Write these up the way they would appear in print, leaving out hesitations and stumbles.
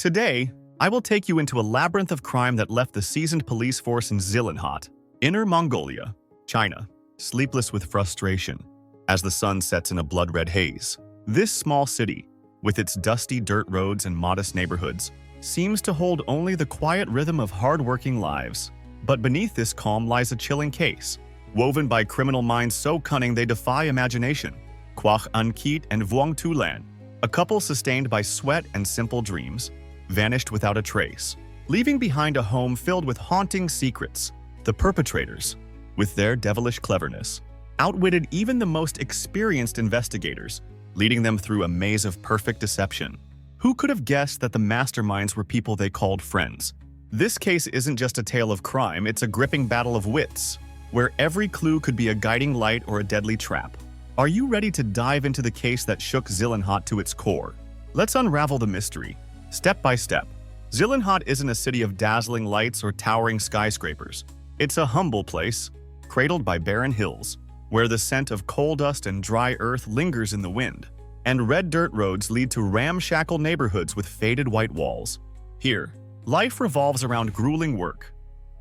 Today, I will take you into a labyrinth of crime that left the seasoned police force in Zillenhot, Inner Mongolia, China, sleepless with frustration as the sun sets in a blood-red haze. This small city, with its dusty dirt roads and modest neighborhoods, seems to hold only the quiet rhythm of hard-working lives. But beneath this calm lies a chilling case, woven by criminal minds so cunning they defy imagination. Kwach An-Kit and Vuong Tu-Lan, a couple sustained by sweat and simple dreams, vanished without a trace, leaving behind a home filled with haunting secrets. The perpetrators, with their devilish cleverness, outwitted even the most experienced investigators, leading them through a maze of perfect deception. Who could have guessed that the masterminds were people they called friends? This case isn't just a tale of crime, it's a gripping battle of wits, where every clue could be a guiding light or a deadly trap. Are you ready to dive into the case that shook Zillenhot to its core? Let's unravel the mystery, step by step. Zillenhot isn't a city of dazzling lights or towering skyscrapers. It's a humble place, cradled by barren hills, where the scent of coal dust and dry earth lingers in the wind, and red dirt roads lead to ramshackle neighborhoods with faded white walls. Here, life revolves around grueling work,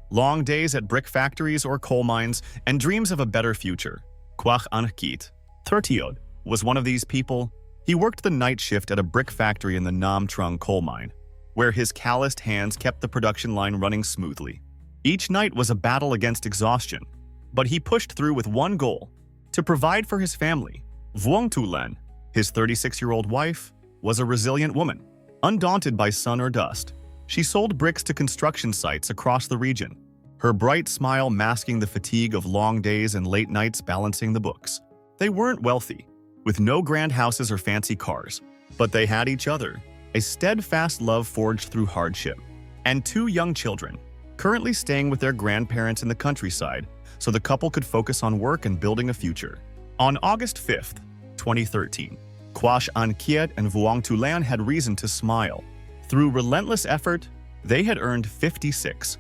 long days at brick factories or coal mines, and dreams of a better future. Kwach An-Kit, 30, was one of these people. He worked the night shift at a brick factory in the Nam Trung coal mine, where his calloused hands kept the production line running smoothly. Each night was a battle against exhaustion, but he pushed through with one goal: to provide for his family. Vuong Tu-Lan, his 36-year-old wife, was a resilient woman. Undaunted by sun or dust, she sold bricks to construction sites across the region, her bright smile masking the fatigue of long days and late nights balancing the books. They weren't wealthy, with no grand houses or fancy cars, but they had each other, a steadfast love forged through hardship, and two young children, currently staying with their grandparents in the countryside so the couple could focus on work and building a future. On August 5th, 2013, Kwach An-Kit and Vuong Tu-Lan had reason to smile. Through relentless effort, they had earned 56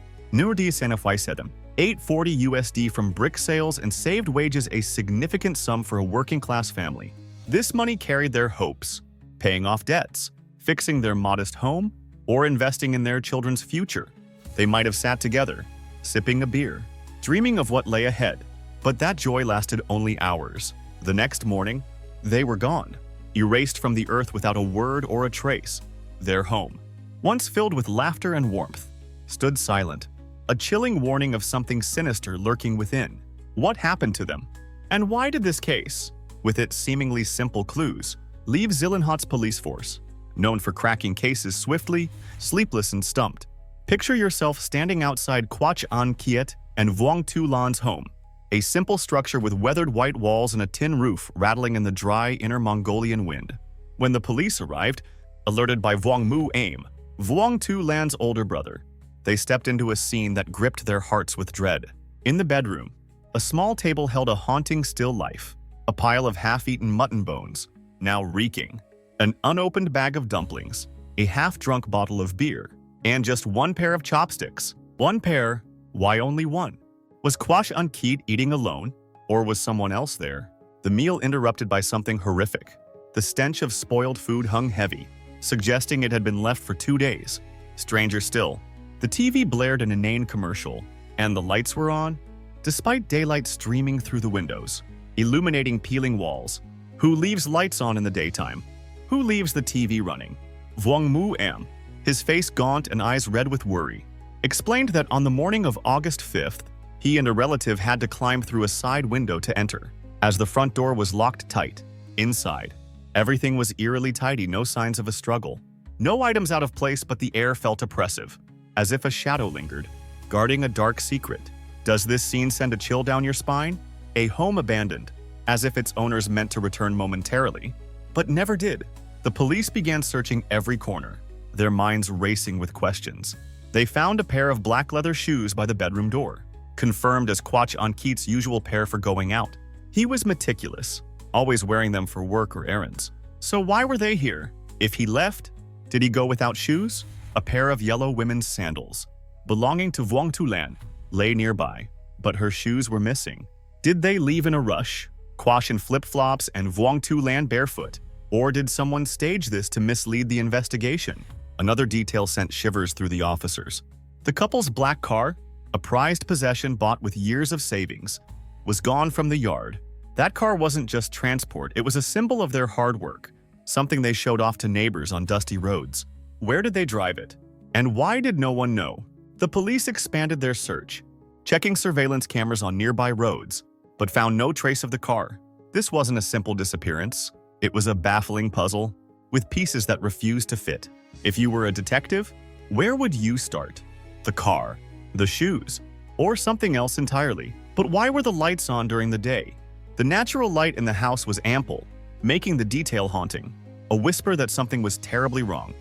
$840 USD from brick sales and saved wages, a significant sum for a working-class family. This money carried their hopes, paying off debts, fixing their modest home, or investing in their children's future. They might have sat together, sipping a beer, dreaming of what lay ahead, but that joy lasted only hours. The next morning, they were gone, erased from the earth without a word or a trace. Their home, once filled with laughter and warmth, stood silent, a chilling warning of something sinister lurking within. What happened to them? And why did this case, with its seemingly simple clues, leave Zillenhot's police force, known for cracking cases swiftly, sleepless and stumped? Picture yourself standing outside Kwach An-Kit and Vuong Tu-Lan's home, a simple structure with weathered white walls and a tin roof rattling in the dry Inner Mongolian wind. When the police arrived, alerted by Vuong Mu-Aim, Vuong Tu-Lan's older brother, they stepped into a scene that gripped their hearts with dread. In the bedroom, a small table held a haunting still life, a pile of half-eaten mutton bones, now reeking, an unopened bag of dumplings, a half-drunk bottle of beer, and just one pair of chopsticks. One pair? Why only one? Was Kwach An-Kit eating alone, or was someone else there? The meal interrupted by something horrific. The stench of spoiled food hung heavy, suggesting it had been left for 2 days. Stranger still, the TV blared an inane commercial, and the lights were on, despite daylight streaming through the windows, illuminating peeling walls. Who leaves lights on in the daytime? Who leaves the TV running? Vuong Mu-Aim, his face gaunt and eyes red with worry, explained that on the morning of August 5th, he and a relative had to climb through a side window to enter, as the front door was locked tight. Inside, everything was eerily tidy, no signs of a struggle. No items out of place, but the air felt oppressive, as if a shadow lingered, guarding a dark secret. Does this scene send a chill down your spine? A home abandoned, as if its owners meant to return momentarily, but never did. The police began searching every corner, their minds racing with questions. They found a pair of black leather shoes by the bedroom door, confirmed as Kwach An-Kit's usual pair for going out. He was meticulous, always wearing them for work or errands. So why were they here? If he left, did he go without shoes? A pair of yellow women's sandals, belonging to Vuong Tu-Lan, lay nearby, but her shoes were missing. Did they leave in a rush, Kwach in flip-flops and Vuong Tu-Lan barefoot? Or did someone stage this to mislead the investigation? Another detail sent shivers through the officers. The couple's black car, a prized possession bought with years of savings, was gone from the yard. That car wasn't just transport, it was a symbol of their hard work, something they showed off to neighbors on dusty roads. Where did they drive it? And why did no one know? The police expanded their search, checking surveillance cameras on nearby roads, but found no trace of the car. This wasn't a simple disappearance. It was a baffling puzzle, with pieces that refused to fit. If you were a detective, where would you start? The car, the shoes, or something else entirely? But why were the lights on during the day? The natural light in the house was ample, making the detail haunting. A whisper that something was terribly wrong.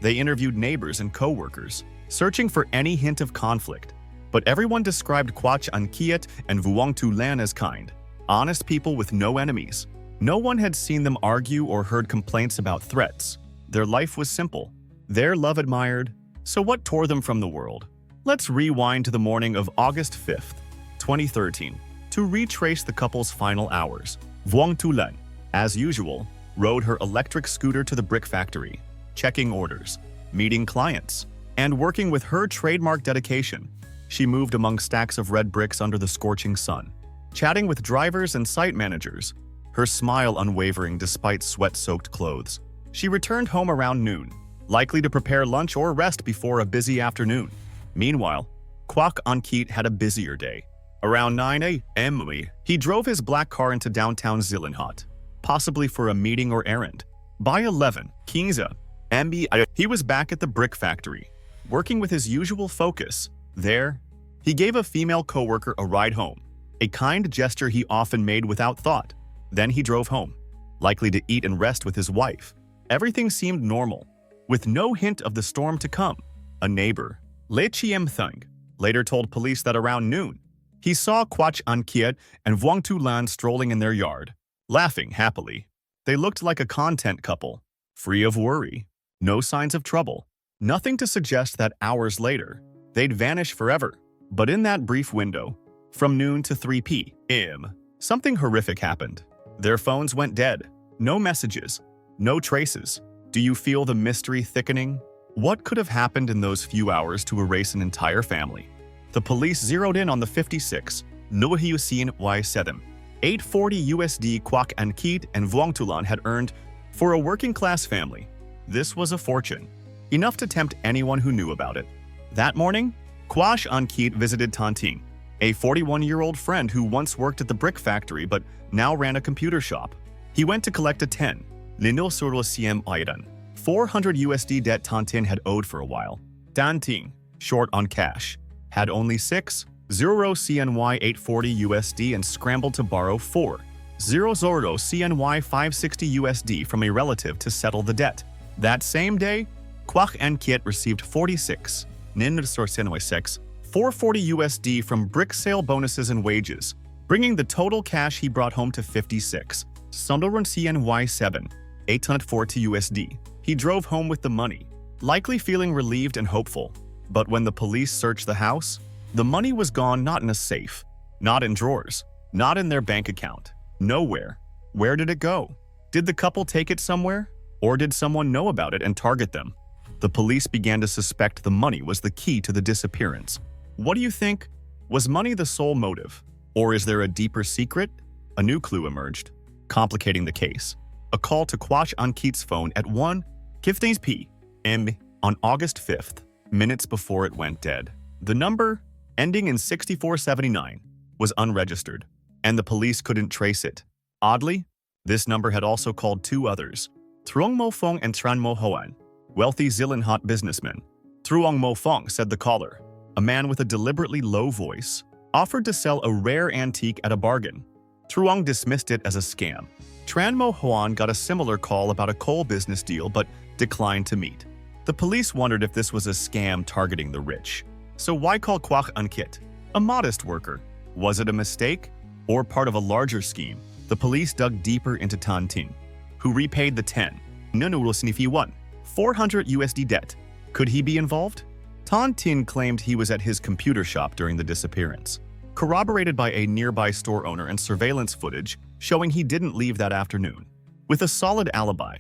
They interviewed neighbors and co-workers, searching for any hint of conflict. But everyone described Quach An Kiet and Vuong Tu Lan as kind, honest people with no enemies. No one had seen them argue or heard complaints about threats. Their life was simple. Their love admired. So what tore them from the world? Let's rewind to the morning of August 5th, 2013, to retrace the couple's final hours. Vuong Tu Lan, as usual, rode her electric scooter to the brick factory, checking orders, meeting clients, and working with her trademark dedication. She moved among stacks of red bricks under the scorching sun, chatting with drivers and site managers, her smile unwavering despite sweat-soaked clothes. She returned home around noon, likely to prepare lunch or rest before a busy afternoon. Meanwhile, Quach An Kiet had a busier day. Around 9 a.m., he drove his black car into downtown Zillenhot, possibly for a meeting or errand. By 11, he was back at the brick factory, working with his usual focus. There, he gave a female coworker a ride home, a kind gesture he often made without thought. Then he drove home, likely to eat and rest with his wife. Everything seemed normal, with no hint of the storm to come. A neighbor, Le Chiem Thung, later told police that around noon, he saw Quach An Kiet and Vuong Tu Lan strolling in their yard, laughing happily. They looked like a content couple, free of worry, no signs of trouble, nothing to suggest that hours later, they'd vanish forever. But in that brief window, from noon to 3 p.m., something horrific happened. Their phones went dead. No messages, no traces. Do you feel the mystery thickening? What could have happened in those few hours to erase an entire family? The police zeroed in on the 56 Nuhiusin Y7, 840 USD Quach An Kiet and Vuong Tu Lan had earned for a working-class family. This was a fortune, enough to tempt anyone who knew about it. That morning, Quach An Kiet visited Tanting, a 41-year-old friend who once worked at the brick factory but now ran a computer shop. He went to collect a 10 Linil Suro Siem Iran, 400 USD debt Tantin had owed for a while. Tanting, short on cash, had only 6 0 CNY 840 USD and scrambled to borrow 4 0 CNY 560 USD from a relative to settle the debt. That same day, Quach An Kiet received 46 Nin 6 440 USD from brick sale bonuses and wages, bringing the total cash he brought home to 56 Sundarun CNY 7 840 USD. He drove home with the money, likely feeling relieved and hopeful. But when the police searched the house, the money was gone, not in a safe, not in drawers, not in their bank account, nowhere. Where did it go? Did the couple take it somewhere? Or did someone know about it and target them? The police began to suspect the money was the key to the disappearance. What do you think? Was money the sole motive? Or is there a deeper secret? A new clue emerged, complicating the case. A call to Quach An Kiet's phone at 1:15 p.m. on August 5th, minutes before it went dead. The number, ending in 6479, was unregistered, and the police couldn't trace it. Oddly, this number had also called two others, Truong Mo Fong and Tran Mo Hoan, wealthy Zillenhot businessmen. Truong Mo Fong, said the caller, a man with a deliberately low voice, offered to sell a rare antique at a bargain. Truong dismissed it as a scam. Tran Mo Hoan got a similar call about a coal business deal but declined to meet. The police wondered if this was a scam targeting the rich. So why call Quach An Kiet, a modest worker? Was it a mistake or part of a larger scheme? The police dug deeper into Tanting, who repaid the 10 Nunurosnifi 400 USD debt. Could he be involved? Tantin claimed he was at his computer shop during the disappearance, corroborated by a nearby store owner and surveillance footage showing he didn't leave that afternoon. With a solid alibi,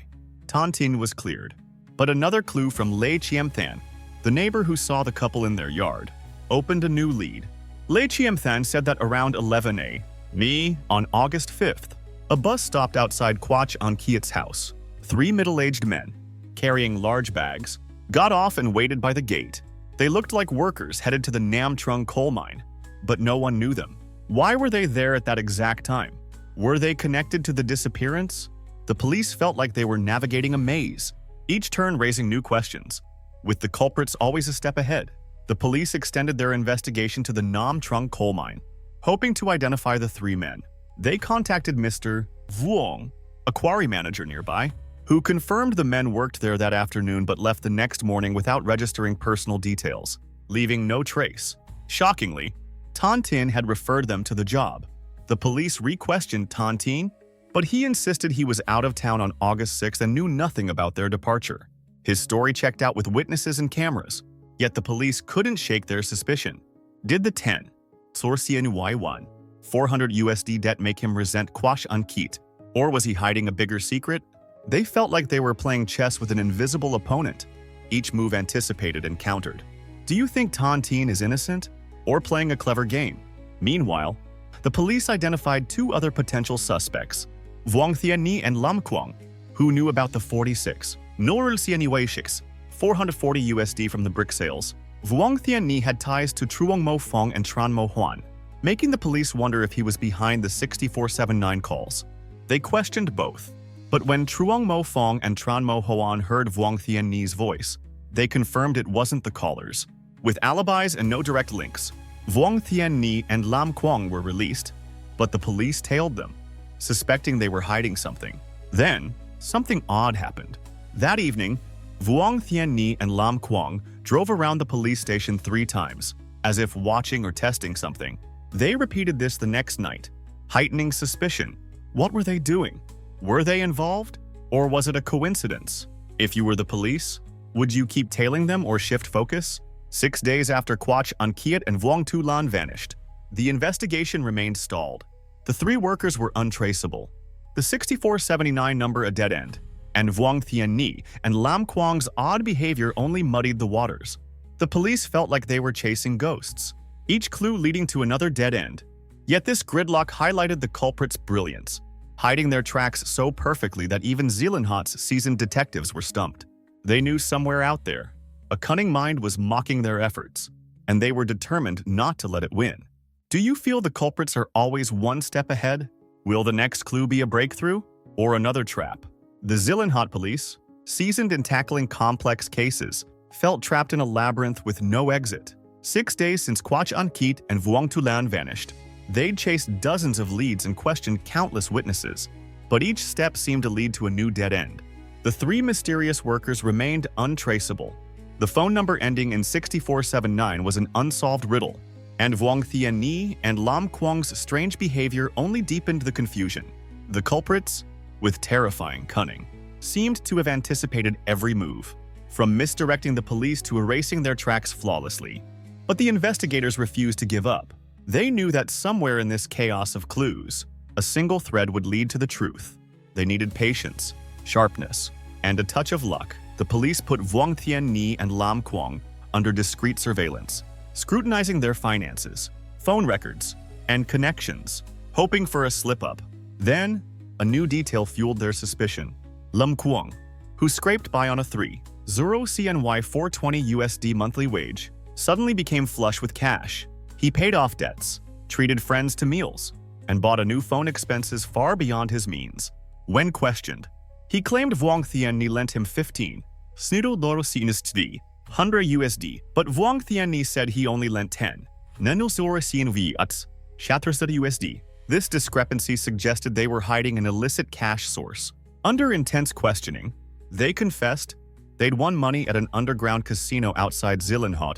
Tantin was cleared. But another clue from Lei Chiamthan, the neighbor who saw the couple in their yard, opened a new lead. Lei Chiamthan said that around 11 a.m. on August 5th, a bus stopped outside Quach on Kiet's house. 3 middle-aged men, carrying large bags, got off and waited by the gate. They looked like workers headed to the Nam Trung coal mine, but no one knew them. Why were they there at that exact time? Were they connected to the disappearance? The police felt like they were navigating a maze, each turn raising new questions, with the culprits always a step ahead. The police extended their investigation to the Nam Trung coal mine, hoping to identify the 3 men. They contacted Mr. Vuong, a quarry manager nearby, who confirmed the men worked there that afternoon but left the next morning without registering personal details, leaving no trace. Shockingly, Tan Tin had referred them to the job. The police re-questioned Tan Tin, but he insisted he was out of town on August 6th and knew nothing about their departure. His story checked out with witnesses and cameras, yet the police couldn't shake their suspicion. Did the 10 Sorcian Y1 $400 USD debt make him resent Quach Ankit, or was he hiding a bigger secret? They felt like they were playing chess with an invisible opponent, each move anticipated and countered. Do you think Tan Tin is innocent, or playing a clever game? Meanwhile, the police identified 2 other potential suspects, Vuong Thien Ni and Lam Quang, who knew about the 46 Norul Sianiwaishix, $440 USD from the brick sales. Vuong Thien Ni had ties to Truong Mo Fong and Tran Mo Huan, making the police wonder if he was behind the 6479 calls. They questioned both, but when Truong Mo Fong and Tran Mo Huan heard Vuong Thien Ni's voice, they confirmed it wasn't the callers. With alibis and no direct links, Vuong Thien Ni and Lam Quang were released, but the police tailed them, suspecting they were hiding something. Then, something odd happened. That evening, Vuong Thien Ni and Lam Quang drove around the police station 3 times, as if watching or testing something. They repeated this the next night, heightening suspicion. What were they doing? Were they involved? Or was it a coincidence? If you were the police, would you keep tailing them or shift focus? 6 days after Quach Ankiet and Vuong Tu Lan vanished, the investigation remained stalled. The 3 workers were untraceable. The 6479 number a dead end, and Vuong Thien Ni and Lam Quang's odd behavior only muddied the waters. The police felt like they were chasing ghosts, each clue leading to another dead end. Yet this gridlock highlighted the culprits' brilliance, hiding their tracks so perfectly that even Zealandhot's seasoned detectives were stumped. They knew somewhere out there, a cunning mind was mocking their efforts, and they were determined not to let it win. Do you feel the culprits are always one step ahead? Will the next clue be a breakthrough or another trap? The Zealandhot police, seasoned in tackling complex cases, felt trapped in a labyrinth with no exit. 6 days since Quach Ankit and Vuong Tu Lan vanished, they'd chased dozens of leads and questioned countless witnesses, but each step seemed to lead to a new dead end. The 3 mysterious workers remained untraceable. The phone number ending in 6479 was an unsolved riddle, and Vuong Thien Ni and Lam Quang's strange behavior only deepened the confusion. The culprits, with terrifying cunning, seemed to have anticipated every move, from misdirecting the police to erasing their tracks flawlessly. But the investigators refused to give up. They knew that somewhere in this chaos of clues, a single thread would lead to the truth. They needed patience, sharpness, and a touch of luck. The police put Vuong Thien Ni and Lam Quang under discreet surveillance, scrutinizing their finances, phone records, and connections, hoping for a slip-up. Then, a new detail fueled their suspicion. Lam Quang, who scraped by on a 3.0 CNY 420 USD monthly wage, suddenly became flush with cash. He paid off debts, treated friends to meals, and bought a new phone expenses far beyond his means. When questioned, he claimed Vuong Thien Ni lent him 15 Snoodle Loro Sinistdi, 100 USD, but Vuong Thien Ni said he only lent 10 Nenusora CNV at Shathersud USD. This discrepancy suggested they were hiding an illicit cash source. Under intense questioning, they confessed they'd won money at an underground casino outside Zealandhot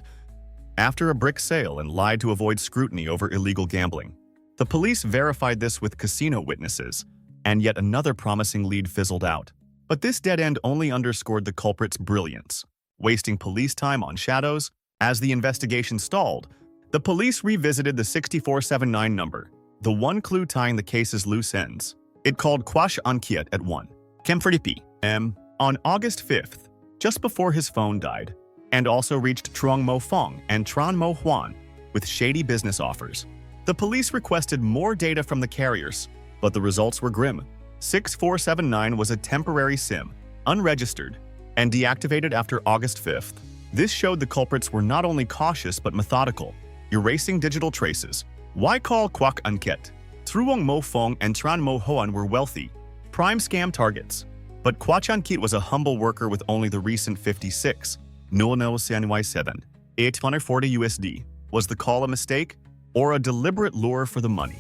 after a brick sale and lied to avoid scrutiny over illegal gambling. The police verified this with casino witnesses, and yet another promising lead fizzled out. But this dead end only underscored the culprit's brilliance, wasting police time on shadows. As the investigation stalled, the police revisited the 6479 number, the one clue tying the case's loose ends. It called Quach Ankiet at 1 Kemfridipi M. On August 5th, just before his phone died, and also reached Truong Mo Fong and Tran Mo Huan with shady business offers. The police requested more data from the carriers, but the results were grim. 6479 was a temporary SIM, unregistered, and deactivated after August 5th. This showed the culprits were not only cautious but methodical, erasing digital traces. Why call Kwak Anket? Truong Mo Fong and Tran Mo Huan were wealthy, prime scam targets. But Kwak Anket was a humble worker with only the recent 56. No CNY 7, 840 USD. Was the call a mistake or a deliberate lure for the money?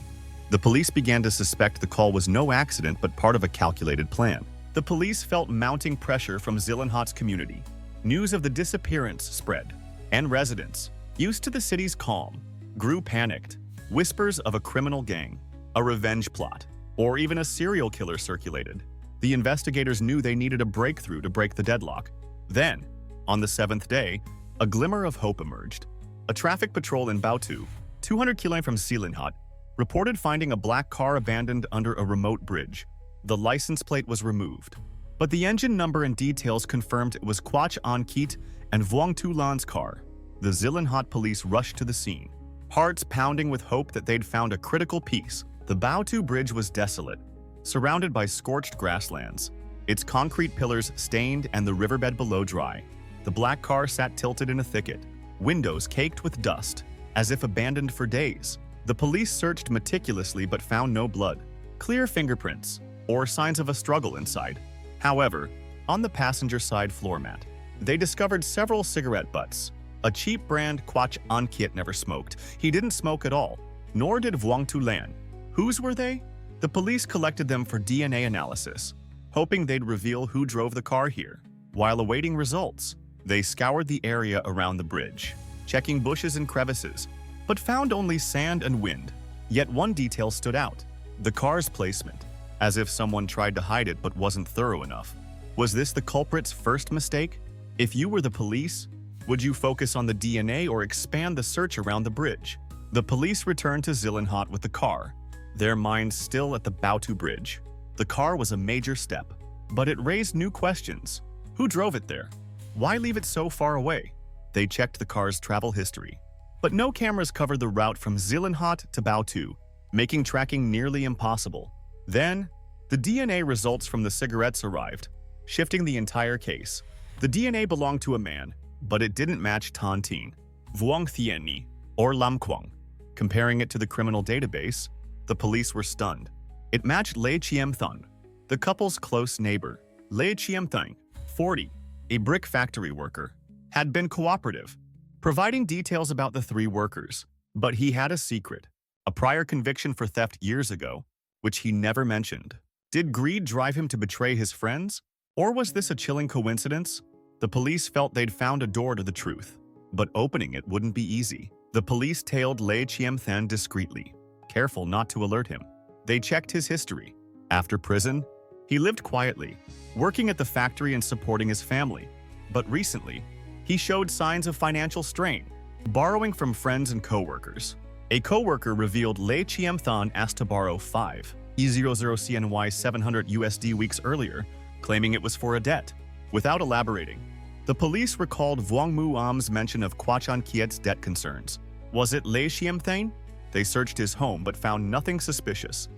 The police began to suspect the call was no accident but part of a calculated plan. The police felt mounting pressure from Zillenhot's community. News of the disappearance spread, and residents, used to the city's calm, grew panicked. Whispers of a criminal gang, a revenge plot, or even a serial killer circulated. The investigators knew they needed a breakthrough to break the deadlock. Then, on the 7th day, a glimmer of hope emerged. A traffic patrol in Baotou, 200 km from Zillenhot, reported finding a black car abandoned under a remote bridge. The license plate was removed, but the engine number and details confirmed it was Kwak Anket and Vuong Tu Lan's car. The Zillenhot police rushed to the scene, hearts pounding with hope that they'd found a critical piece. The Baotou bridge was desolate, surrounded by scorched grasslands, its concrete pillars stained and the riverbed below dry. The black car sat tilted in a thicket, windows caked with dust, as if abandoned for days. The police searched meticulously but found no blood, clear fingerprints, or signs of a struggle inside. However, on the passenger side floor mat, they discovered several cigarette butts. A cheap brand Kwak Anket never smoked. He didn't smoke at all, nor did Vuong Tu Lan. Whose were they? The police collected them for DNA analysis, hoping they'd reveal who drove the car here. While awaiting results, they scoured the area around the bridge, checking bushes and crevices, but found only sand and wind. Yet one detail stood out: the car's placement, as if someone tried to hide it but wasn't thorough enough. Was this the culprit's first mistake? If you were the police, would you focus on the DNA or expand the search around the bridge? The police returned to Zillenhot with the car, their minds still at the Baotou Bridge. The car was a major step, but it raised new questions. Who drove it there? Why leave it so far away? They checked the car's travel history, but no cameras covered the route from Zillenhot to Baotou, making tracking nearly impossible. Then, the DNA results from the cigarettes arrived, shifting the entire case. The DNA belonged to a man, but it didn't match Tan Tin, Vuong Thien Ni, or Lam Quang. Comparing it to the criminal database, the police were stunned. It matched Lei Chiem Thun, the couple's close neighbor. Lei Chiem Thun, 40, a brick factory worker, had been cooperative, providing details about the three workers. But he had a secret, a prior conviction for theft years ago, which he never mentioned. Did greed drive him to betray his friends? Or was this a chilling coincidence? The police felt they'd found a door to the truth, but opening it wouldn't be easy. The police tailed Lei Chiem Than discreetly, careful not to alert him. They checked his history. After prison, he lived quietly, working at the factory and supporting his family. But recently, he showed signs of financial strain, borrowing from friends and co-workers. A co-worker revealed Lei Chiem Than asked to borrow 5 E00 CNY 700 USD weeks earlier, claiming it was for a debt. Without elaborating, the police recalled Vuong Mu Am's mention of Kwak Anket's debt concerns. Was it Lei Chiem Than? They searched his home but found nothing suspicious.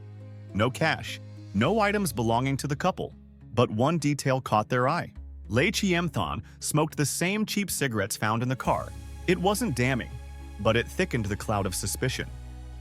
No cash, no items belonging to the couple. But one detail caught their eye. Lei Chiem Than smoked the same cheap cigarettes found in the car. It wasn't damning, but it thickened the cloud of suspicion.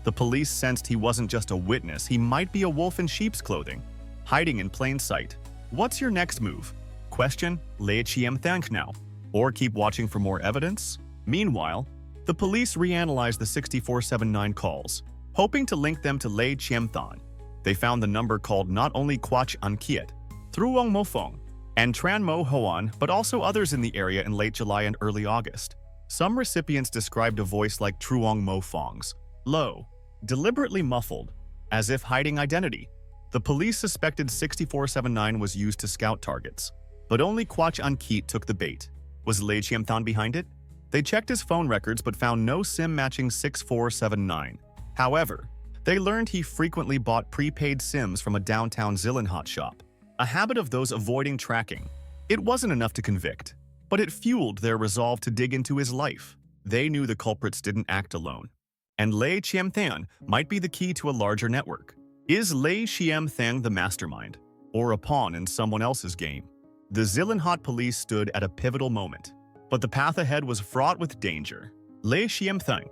The police sensed he wasn't just a witness, he might be a wolf in sheep's clothing, hiding in plain sight. What's your next move? Question Lei Chiem Than now, or keep watching for more evidence? Meanwhile, the police reanalyzed the 6479 calls, hoping to link them to Lei Chiem Than. They found the number called not only Kwak Anket, Truong Mo Fong, and Tran Mo Huan, but also others in the area in late July and early August. Some recipients described a voice like Truong Mo Fong's, low, deliberately muffled, as if hiding identity. The police suspected 6479 was used to scout targets, but only Kwak Anket took the bait. Was Lei Chiem Than behind it? They checked his phone records but found no SIM matching 6479. However, they learned he frequently bought prepaid SIMs from a downtown Zillenhot shop, a habit of those avoiding tracking. It wasn't enough to convict, but it fueled their resolve to dig into his life. They knew the culprits didn't act alone, and Lei Chiam-than might be the key to a larger network. Is Lei Chiam-than the mastermind, or a pawn in someone else's game? The Zillenhot police stood at a pivotal moment, but the path ahead was fraught with danger. Lei Chiam-than,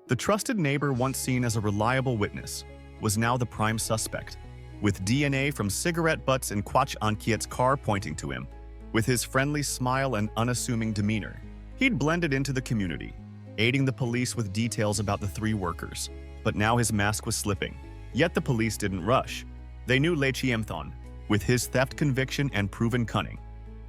the trusted neighbor once seen as a reliable witness, was now the prime suspect, with DNA from cigarette butts in Kwach An-kiet's car pointing to him. With his friendly smile and unassuming demeanor, he'd blended into the community, aiding the police with details about the three workers. But now his mask was slipping. Yet the police didn't rush. They knew Lei Chiam-than, with his theft conviction and proven cunning,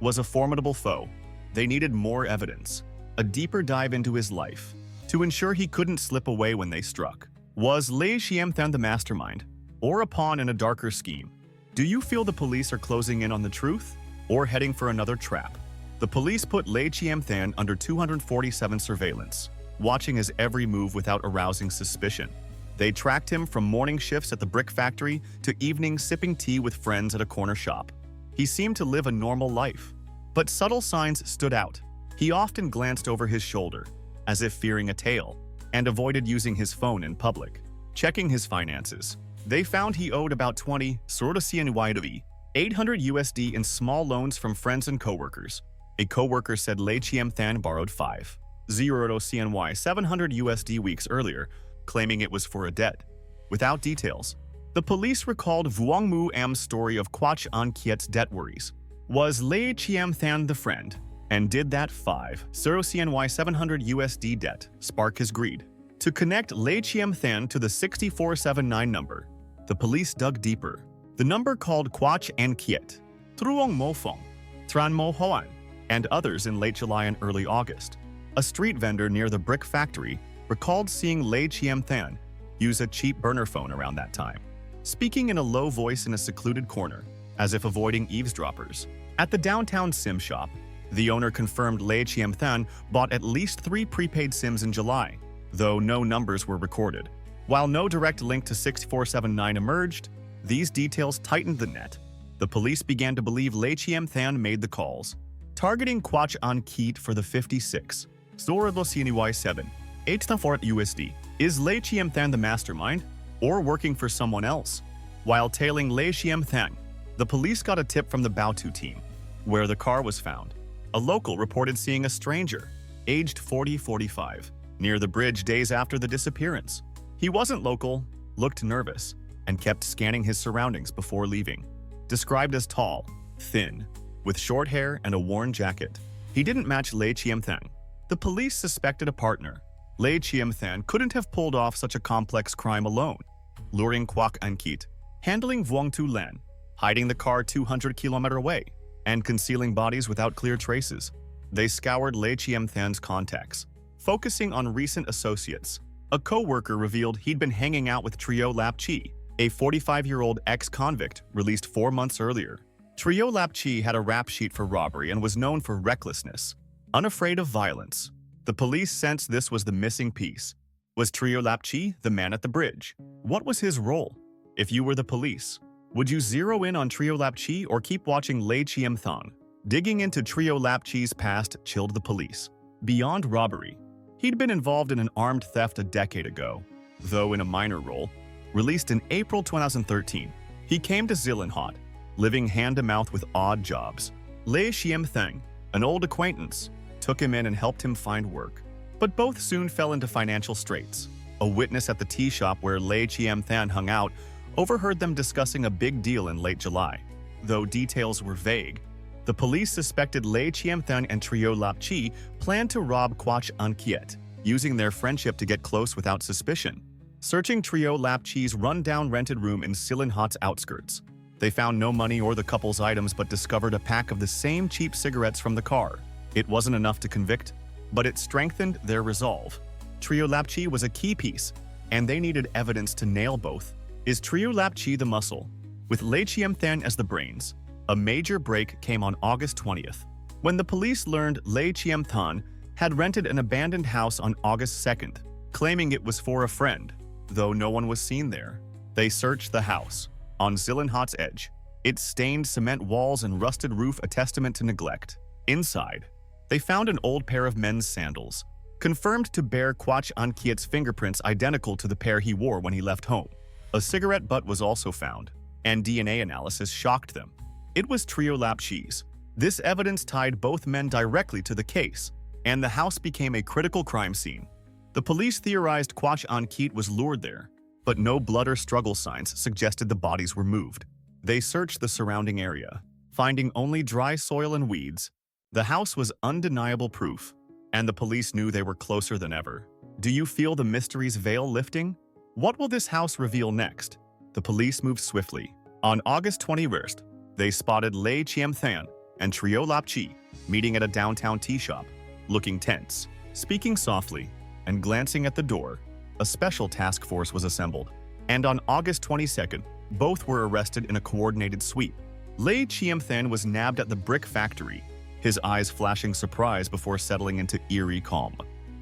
was a formidable foe. They needed more evidence, a deeper dive into his life, to ensure he couldn't slip away when they struck. Was Lei Chiam-than the mastermind, or a pawn in a darker scheme? Do you feel the police are closing in on the truth, or heading for another trap? The police put Lei Chiam-than under 247 surveillance, watching his every move without arousing suspicion. They tracked him from morning shifts at the brick factory to evenings sipping tea with friends at a corner shop. He seemed to live a normal life, but subtle signs stood out. He often glanced over his shoulder, as if fearing a tail, and avoided using his phone in public. Checking his finances, they found he owed about 20 $800 USD in small loans from friends and coworkers. A coworker said Lei Chiam-than borrowed 5 CNY 700 USD weeks earlier, claiming it was for a debt. Without details, the police recalled Vuong Mu Am's story of Kwach An-kiet's debt worries. Was Lei Chiam-than the friend? And did that 5 CNY 700 USD debt spark his greed? To connect Lei Chiam-than to the 6479 number, the police dug deeper. The number called Kwach An-kiet, Truong Mo Phong, Tran Mo Hoan, and others in late July and early August. A street vendor near the brick factory recalled seeing Lei Chiam-than use a cheap burner phone around that time, speaking in a low voice in a secluded corner, as if avoiding eavesdroppers. At the downtown SIM shop, the owner confirmed Lei Chiam-than bought at least 3 prepaid SIMs in July, though no numbers were recorded. While no direct link to 6479 emerged, these details tightened the net. The police began to believe Lei Chiam-than made the calls, targeting Kwach An-kiet for the 56 CNY 7 804 USD. Is Lei Chiam-than the mastermind, or working for someone else? While tailing Lei Chiam-than, the police got a tip from the Baotu team, where the car was found. A local reported seeing a stranger, aged 40-45, near the bridge days after the disappearance. He wasn't local, looked nervous, and kept scanning his surroundings before leaving. Described as tall, thin, with short hair and a worn jacket, he didn't match Lei Chiam-than. The police suspected a partner. Lei Chiam-than couldn't have pulled off such a complex crime alone, luring Kwach An-kiet, handling Vuong Tu Lan, hiding the car 200 km away, and concealing bodies without clear traces. They scoured Lei Chiam-than's contacts, focusing on recent associates. A co-worker revealed he'd been hanging out with Trio Lap Chi, a 45-year-old ex-convict released 4 months earlier. Trio Lap Chi had a rap sheet for robbery and was known for recklessness, unafraid of violence. The police sensed this was the missing piece. Was Trio Lap Chi the man at the bridge? What was his role? If you were the police, would you zero in on Trio Lap Chi or keep watching Lei Chiam-than? Digging into Trio Lap Chi's past chilled the police. Beyond robbery, he'd been involved in an armed theft a decade ago, though in a minor role. Released in April 2013, he came to Zillenhot, living hand-to-mouth with odd jobs. Lei Chiam-than, an old acquaintance, took him in and helped him find work. But both soon fell into financial straits. A witness at the tea shop where Lei Chiam-than hung out overheard them discussing a big deal in late July. Though details were vague, the police suspected Lei Chiam-than and Trio Lap Chi planned to rob Kwach An-kiet, using their friendship to get close without suspicion. Searching Trio Lap Chi's run-down rented room in Zillenhot's outskirts, they found no money or the couple's items but discovered a pack of the same cheap cigarettes from the car. It wasn't enough to convict, but it strengthened their resolve. Trio Lap Chi was a key piece, and they needed evidence to nail both. Is Trio Lap Chi the muscle, with Lei Chiam-than as the brains? A major break came on August 20th, when the police learned Lei Chiam-than had rented an abandoned house on August 2nd, claiming it was for a friend. Though no one was seen there, they searched the house, on Zillenhot's edge, its stained cement walls and rusted roof a testament to neglect. Inside, they found an old pair of men's sandals, confirmed to bear Quach An Kiet's fingerprints identical to the pair he wore when he left home. A cigarette butt was also found, and DNA analysis shocked them. It was Trio Lapchi's. This evidence tied both men directly to the case, and the house became a critical crime scene. The police theorized Quach An Kiet was lured there, but no blood or struggle signs suggested the bodies were moved. They searched the surrounding area, finding only dry soil and weeds. The house was undeniable proof, and the police knew they were closer than ever. Do you feel the mystery's veil lifting? What will this house reveal next? The police moved swiftly. On August 21st, they spotted Lei Chiam-than and Trio Lapchi meeting at a downtown tea shop, looking tense. Speaking softly and glancing at the door, a special task force was assembled. And on August 22nd, both were arrested in a coordinated sweep. Lei Chiam-than was nabbed at the brick factory, his eyes flashing surprise before settling into eerie calm.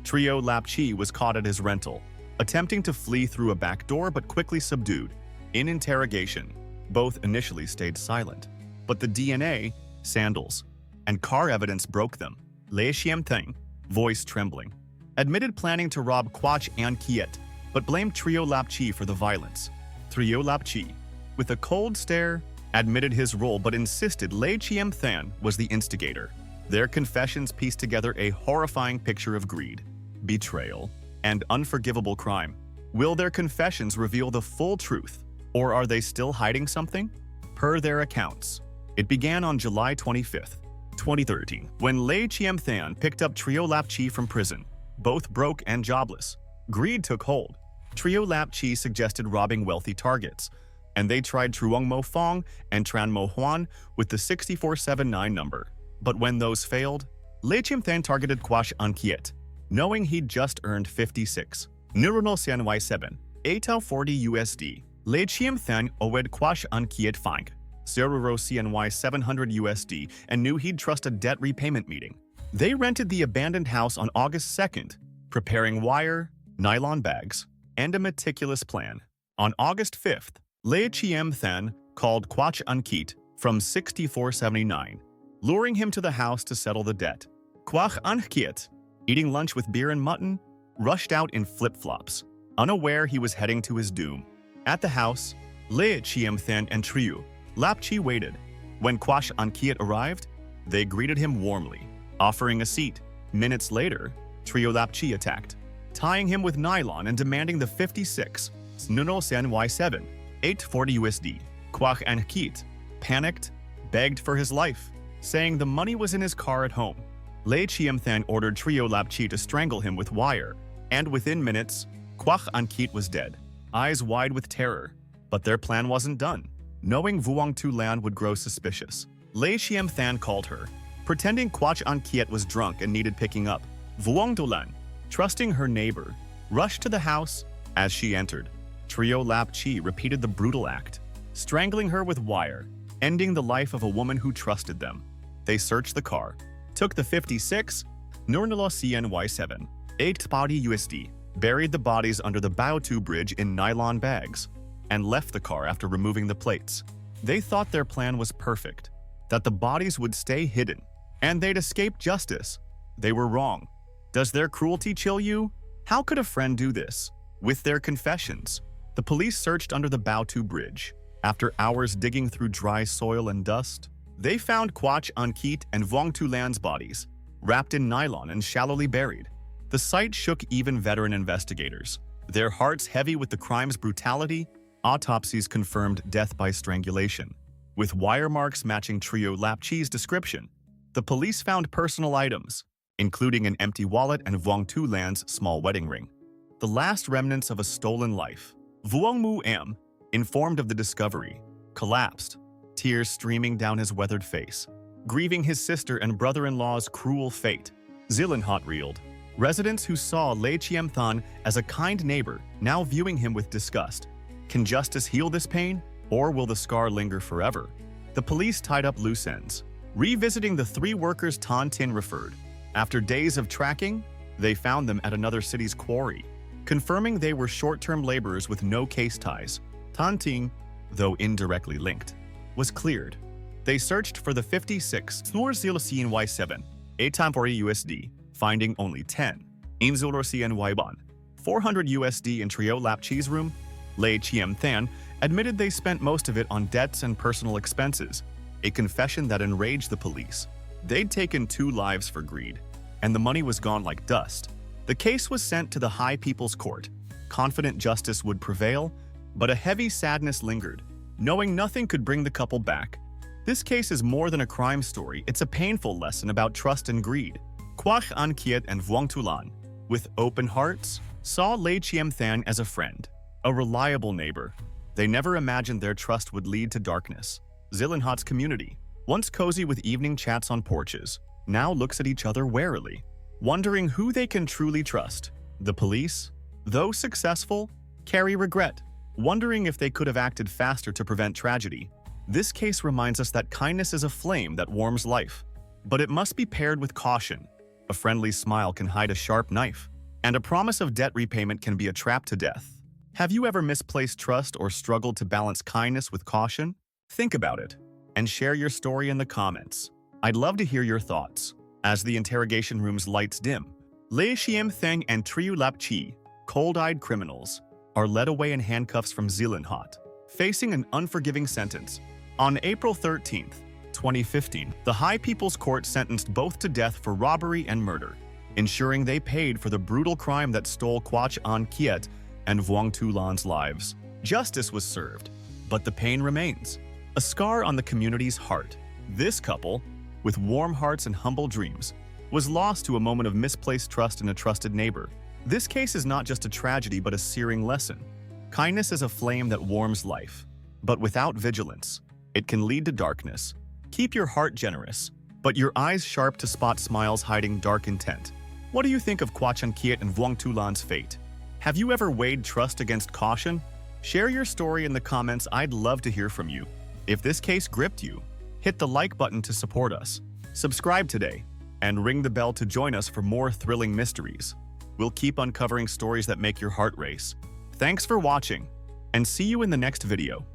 Trio Lapchi was caught at his rental, attempting to flee through a back door but quickly subdued. In interrogation, both initially stayed silent, but the DNA, sandals, and car evidence broke them. Lei Chiam-than, voice trembling, admitted planning to rob Quach An Kiet, but blamed Trio Lapchi for the violence. Trio Lapchi, with a cold stare, admitted his role but insisted Lei Chiam-than was the instigator. Their confessions pieced together a horrifying picture of greed, betrayal, and unforgivable crime. Will their confessions reveal the full truth, or are they still hiding something? Per their accounts, it began on July 25th, 2013, when Lei Chiam-than picked up Trio Lapchi from prison. Both broke and jobless. Greed took hold. Trio Lapchi suggested robbing wealthy targets, and they tried Truong Mo Fong and Tran Mo Huan with the 6479 number. But when those failed, Lei Chiam-than targeted Quach An Kiet, knowing he'd just earned 56. Neuronal CNY7, ATAL 40 USD. Lei Chiam-than owed Quach An Kiet Fang, Zeruro CNY 700 USD, and knew he'd trust a debt repayment meeting. They rented the abandoned house on August 2nd, preparing wire, nylon bags, and a meticulous plan. On August 5th, Lei Chiam-than called Quach An Kiet from 6479, luring him to the house to settle the debt. Quach An Kiet, eating lunch with beer and mutton, rushed out in flip-flops, unaware he was heading to his doom. At the house, Lei Chiam-than and Trio Lapchi waited. When Quach An Kiet arrived, they greeted him warmly, offering a seat. Minutes later, Trio Lapchi attacked, tying him with nylon and demanding the 56 Nuno CNY7, 840 USD. Quach An Kiet, panicked, begged for his life, saying the money was in his car at home. Lei Chiam-than ordered Trio Lapchi to strangle him with wire, and within minutes, Quach An Kiet was dead, eyes wide with terror. But their plan wasn't done. Knowing Vuong Tu Lan would grow suspicious, Lei Chiam-than called her, pretending Quach An Kiet was drunk and needed picking up. Vuong Tu Lan, trusting her neighbor, rushed to the house. As she entered, Trio Lapchi repeated the brutal act, strangling her with wire, ending the life of a woman who trusted them. They searched the car, took the 56 Nurnalo CNY7, 840 USD, buried the bodies under the Baotu Bridge in nylon bags, and left the car after removing the plates. They thought their plan was perfect, that the bodies would stay hidden, and they'd escape justice. They were wrong. Does their cruelty chill you? How could a friend do this? With their confessions, the police searched under the Baotu Bridge. After hours digging through dry soil and dust, they found Quach An Kiet and Vuong Tu Lan's bodies, wrapped in nylon and shallowly buried. The sight shook even veteran investigators. Their hearts heavy with the crime's brutality, autopsies confirmed death by strangulation. With wire marks matching Trio Lapchi's description, the police found personal items, including an empty wallet and Vuong Tu Lan's small wedding ring, the last remnants of a stolen life. Vuong Mu Am, informed of the discovery, collapsed, tears streaming down his weathered face, grieving his sister and brother-in-law's cruel fate. Zilanhot reeled. Residents who saw Lei Chiam-than as a kind neighbor now viewing him with disgust. Can justice heal this pain, or will the scar linger forever? The police tied up loose ends, revisiting the three workers Tan Tin referred. After days of tracking, they found them at another city's quarry, confirming they were short-term laborers with no case ties. Tan Tin, though indirectly linked, was cleared. They searched for the 56 CNY7, 8 USD, finding only 10. CNY bond, 400 USD in Trio Lap Cheese Room. Lei Chiam Than admitted they spent most of it on debts and personal expenses, a confession that enraged the police. They'd taken 2 lives for greed, and the money was gone like dust. The case was sent to the High People's Court, confident justice would prevail, but a heavy sadness lingered, knowing nothing could bring the couple back. This case is more than a crime story, it's a painful lesson about trust and greed. Quach An Kiet and Vuong Tulan, with open hearts, saw Lei Chiam Than as a friend, a reliable neighbor. They never imagined their trust would lead to darkness. Zillenhot's community, once cozy with evening chats on porches, now looks at each other warily, wondering who they can truly trust. The police, though successful, carry regret, wondering if they could have acted faster to prevent tragedy. This case reminds us that kindness is a flame that warms life, but it must be paired with caution. A friendly smile can hide a sharp knife, and a promise of debt repayment can be a trap to death. Have you ever misplaced trust or struggled to balance kindness with caution? Think about it, and share your story in the comments. I'd love to hear your thoughts. As the interrogation room's lights dim, Lei Chiam Than and Triu Lap Chi, cold-eyed criminals, are led away in handcuffs from Zillenhot, facing an unforgiving sentence. On April 13, 2015, the High People's Court sentenced both to death for robbery and murder, ensuring they paid for the brutal crime that stole Quach An Kiet and Vuong Tulan's lives. Justice was served, but the pain remains, a scar on the community's heart. This couple, with warm hearts and humble dreams, was lost to a moment of misplaced trust in a trusted neighbor. This case is not just a tragedy but a searing lesson. Kindness is a flame that warms life, but without vigilance, it can lead to darkness. Keep your heart generous, but your eyes sharp to spot smiles hiding dark intent. What do you think of Quach An Kiet and Vuong Tulan's fate? Have you ever weighed trust against caution? Share your story in the comments, I'd love to hear from you. If this case gripped you, hit the like button to support us, subscribe today, and ring the bell to join us for more thrilling mysteries. We'll keep uncovering stories that make your heart race. Thanks for watching, and see you in the next video.